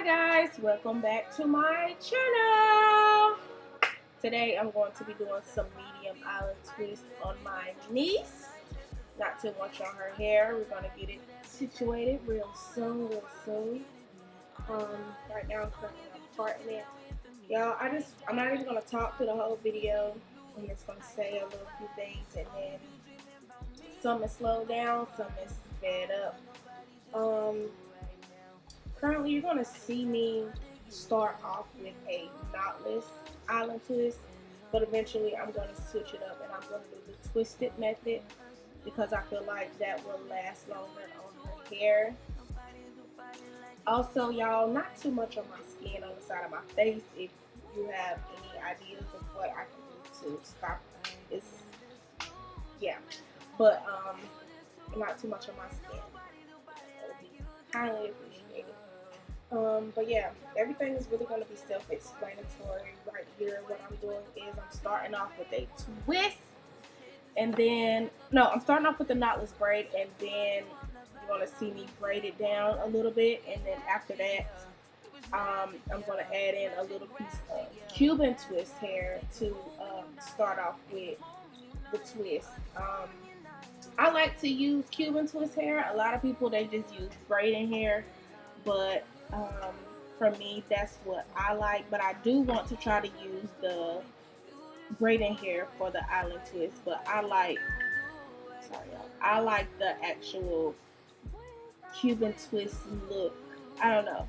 guys, welcome back to my channel. Today I'm going to be doing some medium island twist on my niece. Not too much on her hair. We're going to get it situated real soon. Right now I'm currently parting it. Y'all, I'm not even going to talk through the whole video. I'm just going to say a little few things, and then some is slowed down, some is sped up. Currently, you're going to see me start off with a knotless island twist, but eventually I'm going to switch it up and I'm going to do the twisted method because I feel like that will last longer on her hair. Also, y'all, not too much on my skin on the side of my face. If you have any ideas of what I can do to stop this, yeah, but not too much on my skin. That would be highly appreciated. But yeah, everything is really going to be self-explanatory right here. What I'm doing is I'm starting off with a twist, and then, no, I'm starting off with the knotless braid, and then you're going to see me braid it down a little bit, and then after that, I'm going to add in a little piece of Cuban twist hair to start off with the twist. I like to use Cuban twist hair. A lot of people, they just use braiding hair, but for me, that's what I like. But I do want to try to use the braiding hair for the island twist, but I like the actual Cuban twist look. I don't know,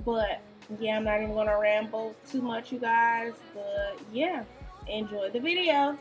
but yeah, I'm not even gonna ramble too much, you guys, but yeah, enjoy the video.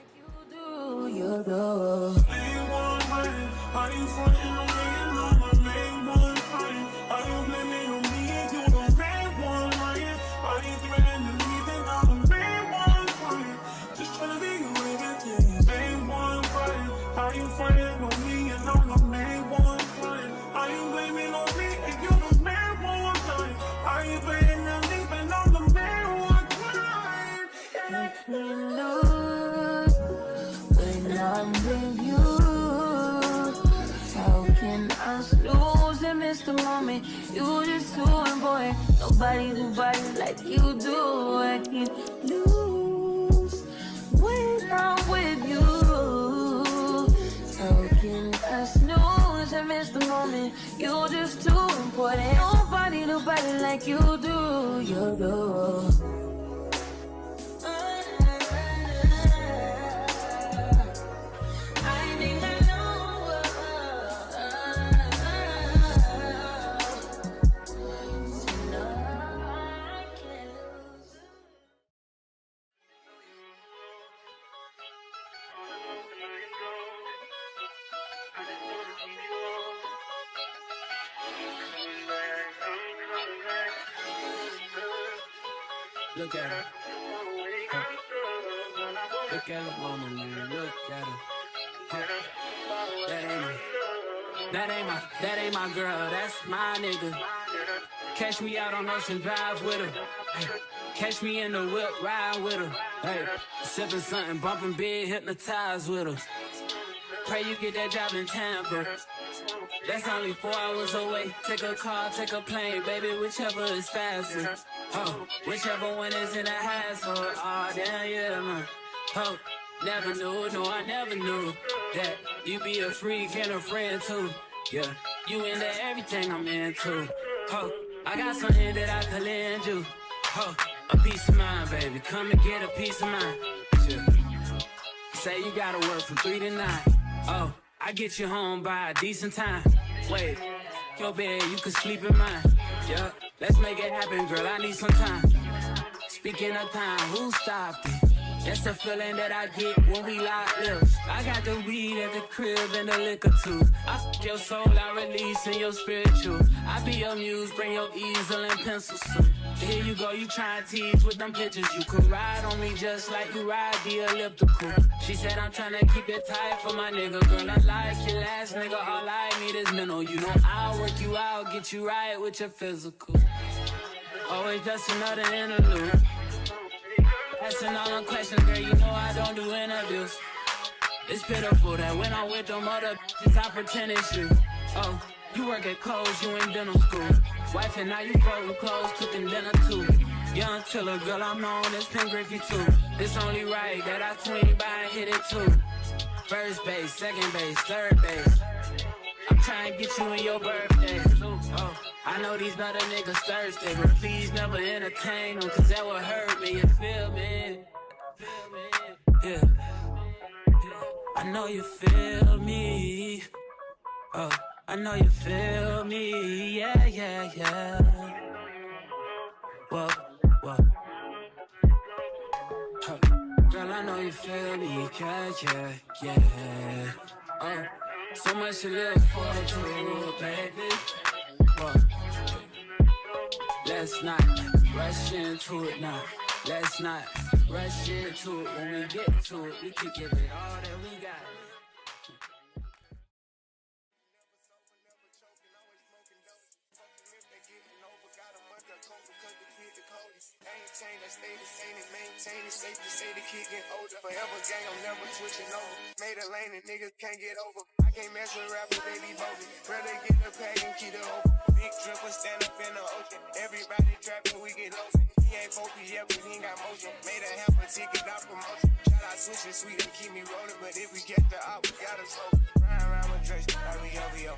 The moment you just too important. Nobody do body like you do. I can't lose when I'm with you. How can I snooze and miss the moment? You just too important. Nobody do body like you do. You do. Look at her. Look at her, mama, man. Look at her. That ain't my girl. That's my nigga. Catch me out on Ocean Drive with her. Hey. Catch me in the whip, ride with her. Hey. Sipping something, bumping big, hypnotized with her. Pray you get that job in Tampa. That's only 4 hours away. Take a car, take a plane, baby, whichever is faster. Oh, whichever one is in the hassle. Oh, damn, yeah, man. Oh, never knew, no, I never knew that you be a freak and a friend too. Yeah, you into everything I'm into. Oh, I got something that I could lend you. Oh, a piece of mind, baby. Come and get a piece of mind. Yeah. Say you gotta work from 3 to 9. Oh, I get you home by a decent time. Wait, your bed, you can sleep in mine. Yeah, let's make it happen, girl, I need some time. Speaking of time, who stopped it? That's the feeling that I get when we lock lips. I got the weed at the crib and the liquor too. I fuck your soul, I release in your spiritual. I be your muse, bring your easel and pencils too. Here you go, you try and tease with them pictures. You could ride on me just like you ride the elliptical. She said I'm trying to keep it tight for my nigga. Girl, I like your last nigga, all I need is mental. You know I'll work you out, get you right with your physical. Always just another interlude. Asking all them questions, girl, you know I don't do interviews. It's pitiful that when I'm with them other bitches, I pretend it's you. Oh, you work at Kohl's, you in dental school. Wife and now you folding clothes, cooking dinner too. Young Tiller, girl, I'm known as Pink Griffey too. It's only right that I swing by and hit it too. First base, second base, third base. I'm trying to get you in your birthday. Oh, I know these other niggas thirsty, but please never entertain them, cause that would hurt me, you feel me? Yeah. I know you feel me. Oh, I know you feel me. Yeah, yeah, yeah. Whoa, whoa. Huh. Girl, I know you feel me. Yeah, yeah, yeah. Oh, so much to live for, too, baby. Whoa. Let's not rush into it now. Let's not rush into it. When we get to it, we can give it all that we got. Stay the same and maintain it. Safe to say the kid get older. Forever gang, I'm never switching over. Made a lane and niggas can't get over. I can't mess with rappers, they be bogus. Rather get the pack and keep it open. Big dripper stand up in the ocean. Everybody trapping, we get lost. He ain't focused yet, but he ain't got motion. Made a half a ticket, not promotion. Shout out switching sweet and keep me rolling. But if we get the out, we gotta slow. Ride around with Drake, like we OVO.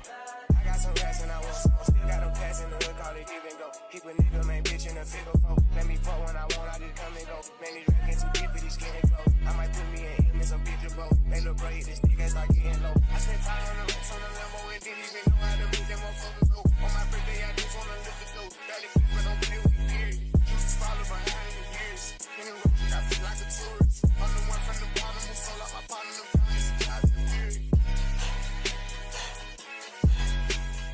I got some rats and I want some. Still got them pass in the hood, call it give and go. Keep a nigga, man, bitch in a figure four. Let me fuck when I want, I just come and go. Man, these rackets too deep for these skinny clothes. I might put me in some picture boat. They look braid, this nigga start getting low. I spent time on the racks on the Lambo and didn't even know how to move them motherfuckers go. On my birthday, I just wanna lift the dough. Barely fit, but don't play with me, period. You just follow behind in years. In the road, I feel like a tourist. I'm the one from the bottom who sold out my partner, the promise, job to the period.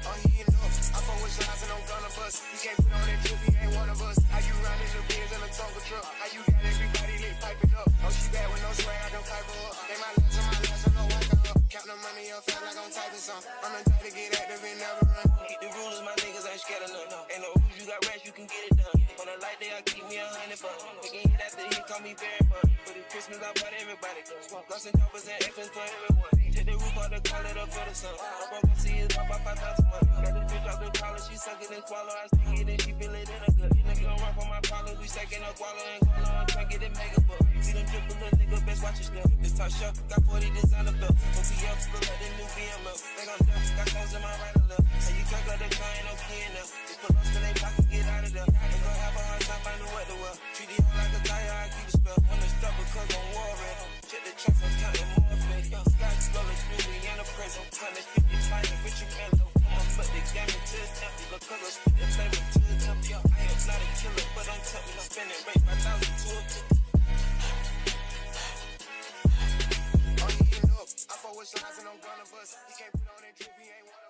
Oh, he ain't up. I fuck with shots and I'm gonna bust. He can't put on that trip, he ain't one of us. How you riding the Benz in a Tonka truck? How you got everybody lit piping up? Oh, she bad with no swag, I don't pipe her up. They my last and my last, I'm no whack her up. Count the money up fast like I'm typing some. I'm the type to get active and never run. Keep the rulers, my niggas ain't scared of none. Ain't no rules, you got rest, you can get it done. On a light day, I keep me 100 bucks. Making hit after hit, call me very fun. For this Christmas, I bought everybody. Smoke guns and choppers and F's for everyone. Take the roof out the collar up for the sun. I'm broke, see it drop by 5,000 months. Got this bitch off the collar, she suck it and swallow. I stick it and she feel it in her gut. Nigga don't run for my problems, we stacking up wallow and collar. I'm trying to get it mega buck. See them triple little nigga, best watch your step. This top shelf, got 40 designer belts. OTF, look like the new BML. They gon' jump, got clothes in my right and left. And you talk like the car ain't no key in there. Just put us in they pocket, get out of there. They gon' have a hard time finding what to wear. Treat the hoe like a tire, I keep a spell. On the stuff because I'm war ready. Check the tracks, I'm counting more fake. Sky slowly, smoothly, in a prison. Time to 50, flying, bitch, you can low. But the game into his temple, because I spit the flavor to the temple. I am not a killer, but I'm tempting. I'm spending rate 5,000 to a 50. Oh, he ain't up. I fuck with shots and I'm gonna bust. He can't put on that drip, he ain't one.